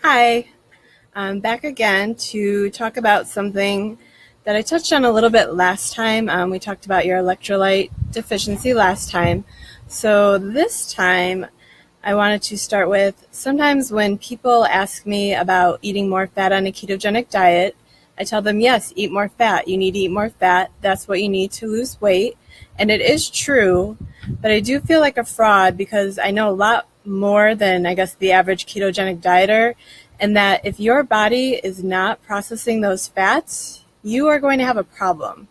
Hi, I'm back again to talk about something that I touched on a little bit last time. We talked about your electrolyte deficiency last time. So this time I wanted to start with sometimes when people ask me about eating more fat on a ketogenic diet, I tell them, yes, eat more fat. You need to eat more fat. That's what you need to lose weight. And it is true, but I do feel like a fraud because I know a lot more than I guess the average ketogenic dieter, and that if your body is not processing those fats, you are going to have a problem.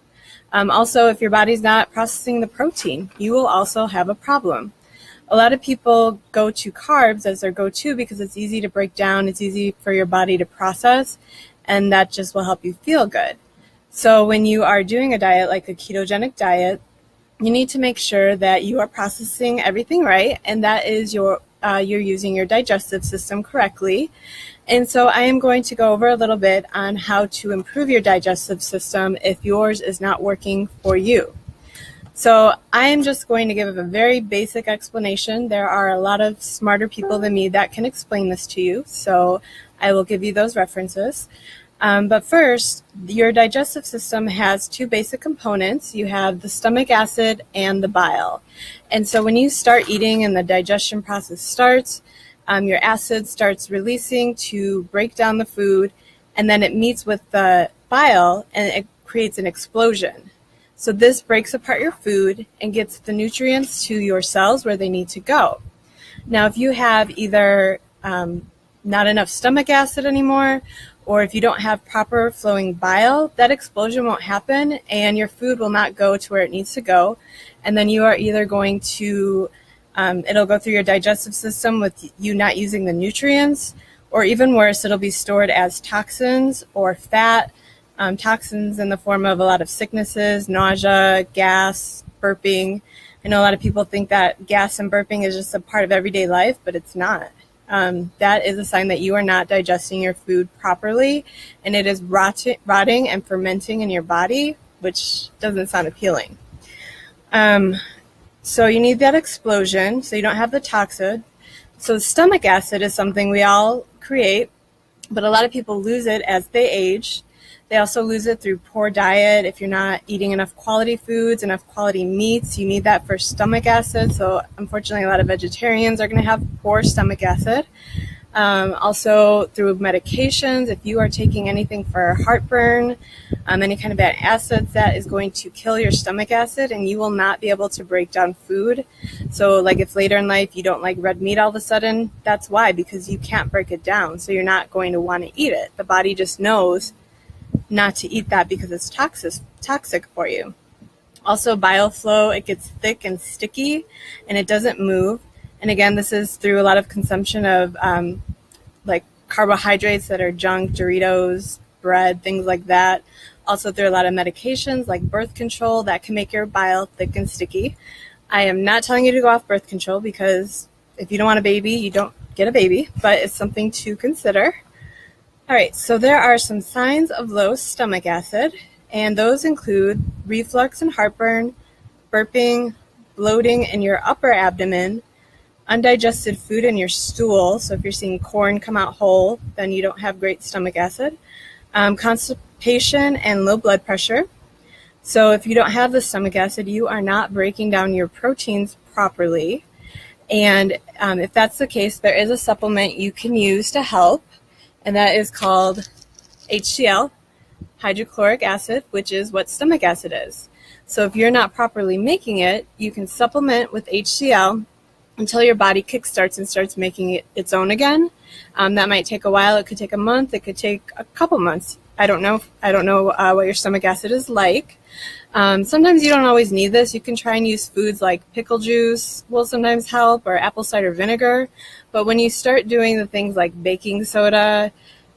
Also, if your body's not processing the protein, you will also have a problem. A lot of people go to carbs as their go-to because it's easy to break down, it's easy for your body to process, and that just will help you feel good. So when you are doing a diet like a ketogenic diet, you need to make sure that you are processing everything right, and that is you're using your digestive system correctly. And so I am going to go over a little bit on how to improve your digestive system if yours is not working for you. So I am just going to give a very basic explanation. There are a lot of smarter people than me that can explain this to you, so I will give you those references. But first, your digestive system has two basic components. You have the stomach acid and the bile. And so when you start eating and the digestion process starts, your acid starts releasing to break down the food, and then it meets with the bile and it creates an explosion. So this breaks apart your food and gets the nutrients to your cells where they need to go. Now, if you have either not enough stomach acid anymore, or if you don't have proper flowing bile, that explosion won't happen and your food will not go to where it needs to go. And then you are either going to, it'll go through your digestive system with you not using the nutrients, or even worse, it'll be stored as toxins or fat, toxins in the form of a lot of sicknesses, nausea, gas, burping. I know a lot of people think that gas and burping is just a part of everyday life, but it's not. That is a sign that you are not digesting your food properly, and it is rotting and fermenting in your body, which doesn't sound appealing. So you need that explosion, so you don't have the toxin. So stomach acid is something we all create, but a lot of people lose it as they age. They also lose it through poor diet. If you're not eating enough quality foods, enough quality meats, you need that for stomach acid. So unfortunately, a lot of vegetarians are going to have poor stomach acid. Also through medications, if you are taking anything for heartburn, any kind of bad acids, that is going to kill your stomach acid and you will not be able to break down food. So like if later in life you don't like red meat all of a sudden, that's why, because you can't break it down. So you're not going to want to eat it. The body just knows not to eat that because it's toxic for you. Also, bile flow, it gets thick and sticky and it doesn't move. And again, this is through a lot of consumption of like carbohydrates that are junk, Doritos, bread, things like that. Also through a lot of medications like birth control that can make your bile thick and sticky. I am not telling you to go off birth control because if you don't want a baby, you don't get a baby, but it's something to consider. All right, so there are some signs of low stomach acid, and those include reflux and heartburn, burping, bloating in your upper abdomen, undigested food in your stool. So if you're seeing corn come out whole, then you don't have great stomach acid. Constipation and low blood pressure. So if you don't have the stomach acid, you are not breaking down your proteins properly. And if that's the case, there is a supplement you can use to help, and that is called HCl, hydrochloric acid, which is what stomach acid is. So if you're not properly making it, you can supplement with HCl until your body kickstarts and starts making it its own again. That might take a while. It could take a month. It could take a couple months. I don't know what your stomach acid is like. Sometimes you don't always need this. You can try and use foods like pickle juice will sometimes help, or apple cider vinegar. But when you start doing the things like baking soda,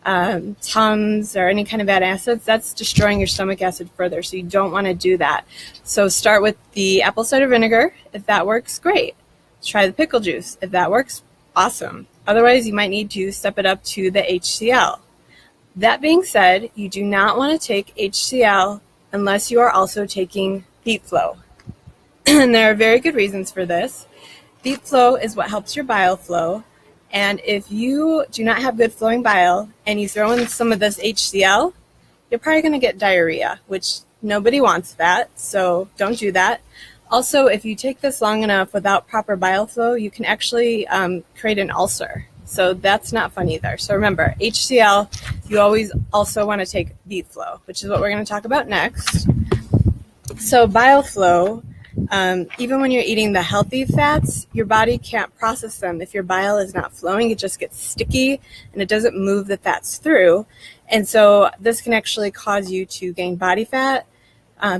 Tums, or any kind of bad acids, that's destroying your stomach acid further. So you don't want to do that. So start with the apple cider vinegar. If that works, great. Try the pickle juice. If that works, awesome. Otherwise, you might need to step it up to the HCl. That being said, you do not want to take HCl unless you are also taking Deep Flow. And there are very good reasons for this. Deep flow is what helps your bile flow, And if you do not have good flowing bile and you throw in some of this HCl, you're probably going to get diarrhea, which nobody wants that, so don't do that. Also, if you take this long enough without proper bile flow, you can actually create an ulcer. So that's not fun either. So remember, HCl, you always also want to take beet flow, which is what we're going to talk about next. So bile flow, even when you're eating the healthy fats, your body can't process them. If your bile is not flowing, it just gets sticky and it doesn't move the fats through. And so this can actually cause you to gain body fat,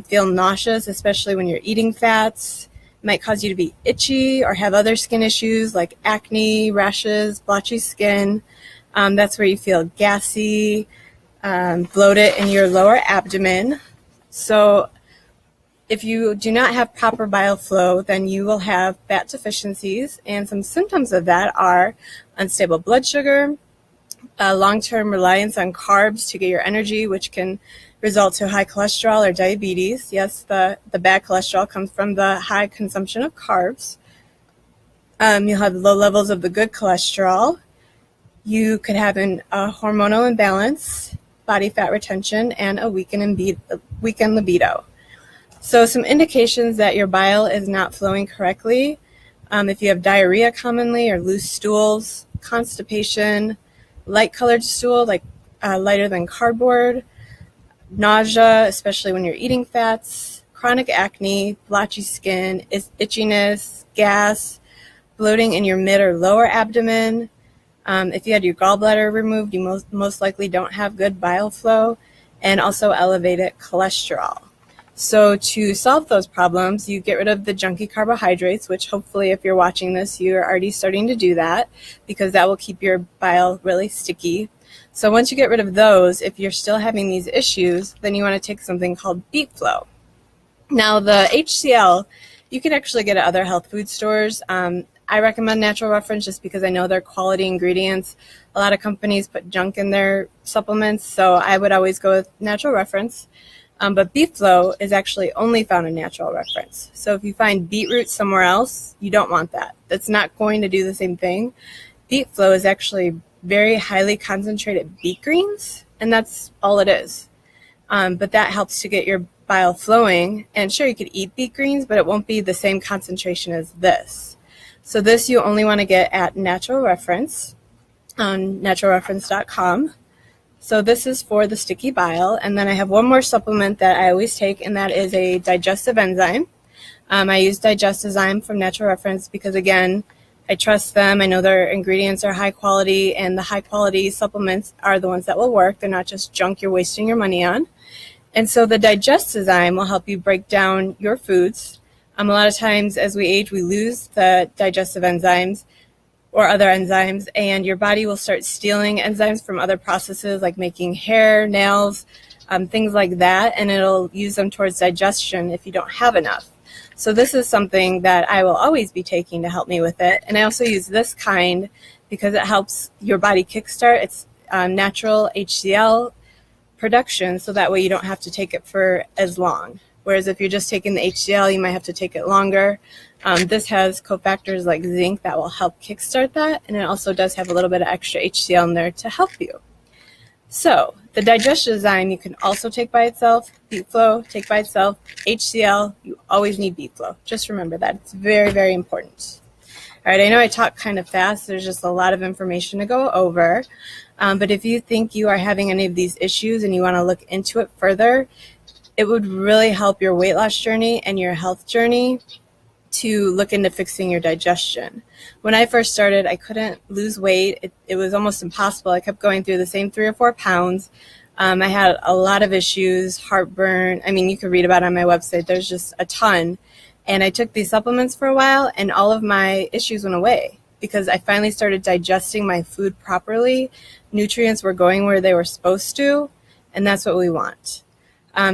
feel nauseous, especially when you're eating fats. It might cause you to be itchy or have other skin issues like acne, rashes, blotchy skin. That's where you feel gassy, bloated in your lower abdomen. So if you do not have proper bile flow, then you will have fat deficiencies, and some symptoms of that are unstable blood sugar, long-term reliance on carbs to get your energy, which can result to high cholesterol or diabetes. Yes, the bad cholesterol comes from the high consumption of carbs. You'll have low levels of the good cholesterol. You could have a hormonal imbalance, body fat retention, and a weakened libido. So some indications that your bile is not flowing correctly, if you have diarrhea commonly or loose stools, constipation, light-colored stool, like lighter than cardboard, nausea, especially when you're eating fats, chronic acne, blotchy skin, itchiness, gas, bloating in your mid or lower abdomen. If you had your gallbladder removed, you most likely don't have good bile flow, and also elevated cholesterol. So to solve those problems, you get rid of the junky carbohydrates, which hopefully if you're watching this, you're already starting to do that because that will keep your bile really sticky. So once you get rid of those, if you're still having these issues, then you want to take something called beet flow. Now the HCl, you can actually get at other health food stores. I recommend Natural Reference just because I know their quality ingredients. A lot of companies put junk in their supplements, so I would always go with Natural Reference. But beet flow is actually only found in Natural Reference. So if you find beetroot somewhere else, you don't want that. That's not going to do the same thing. Beet flow is actually very highly concentrated beet greens, and that's all it is. But that helps to get your bile flowing. And sure, you could eat beet greens, but it won't be the same concentration as this. So this you only want to get at Natural Reference on naturalreference.com. So this is for the sticky bile. And then I have one more supplement that I always take, and that is a digestive enzyme. I use Digestive from Natural Reference because, again, I trust them. I know their ingredients are high quality, and the high quality supplements are the ones that will work. They're not just junk you're wasting your money on. And so the Digestive will help you break down your foods. A lot of times as we age, we lose the digestive enzymes or other enzymes, and your body will start stealing enzymes from other processes like making hair, nails, things like that, and it'll use them towards digestion if you don't have enough. So this is something that I will always be taking to help me with it. And I also use this kind because it helps your body kickstart its natural HCl production, so that way you don't have to take it for as long. Whereas if you're just taking the HCl, you might have to take it longer. This has cofactors like zinc that will help kickstart that, and it also does have a little bit of extra HCl in there to help you. So the Digestive you can also take by itself. Beet flow, take by itself. HCl, you always need beet flow. Just remember that. It's very, very important. All right, I know I talk kind of fast. There's just a lot of information to go over. But if you think you are having any of these issues and you want to look into it further, it would really help your weight loss journey and your health journey to look into fixing your digestion. When I first started, I couldn't lose weight. It was almost impossible. I kept going through the same 3 or 4 pounds. I had a lot of issues, heartburn. I mean, you could read about it on my website. There's just a ton. And I took these supplements for a while, and all of my issues went away because I finally started digesting my food properly. Nutrients were going where they were supposed to, and that's what we want.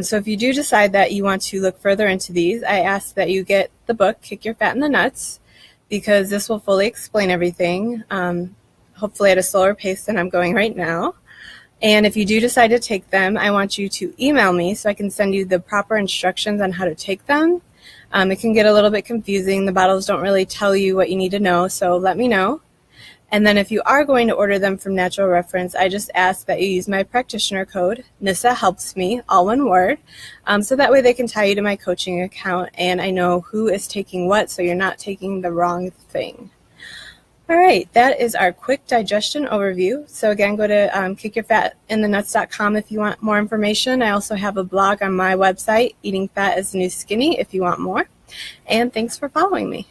So if you do decide that you want to look further into these, I ask that you get the book, Kick Your Fat in the Nuts, because this will fully explain everything, hopefully at a slower pace than I'm going right now. And if you do decide to take them, I want you to email me so I can send you the proper instructions on how to take them. It can get a little bit confusing. The bottles don't really tell you what you need to know, so let me know. And then if you are going to order them from Natural Reference, I just ask that you use my practitioner code, Nissa Helps Me, all one word, so that way they can tie you to my coaching account and I know who is taking what, so you're not taking the wrong thing. All right, that is our quick digestion overview. So again, go to kickyourfatinthenuts.com if you want more information. I also have a blog on my website, Eating Fat is the New Skinny, if you want more. And thanks for following me.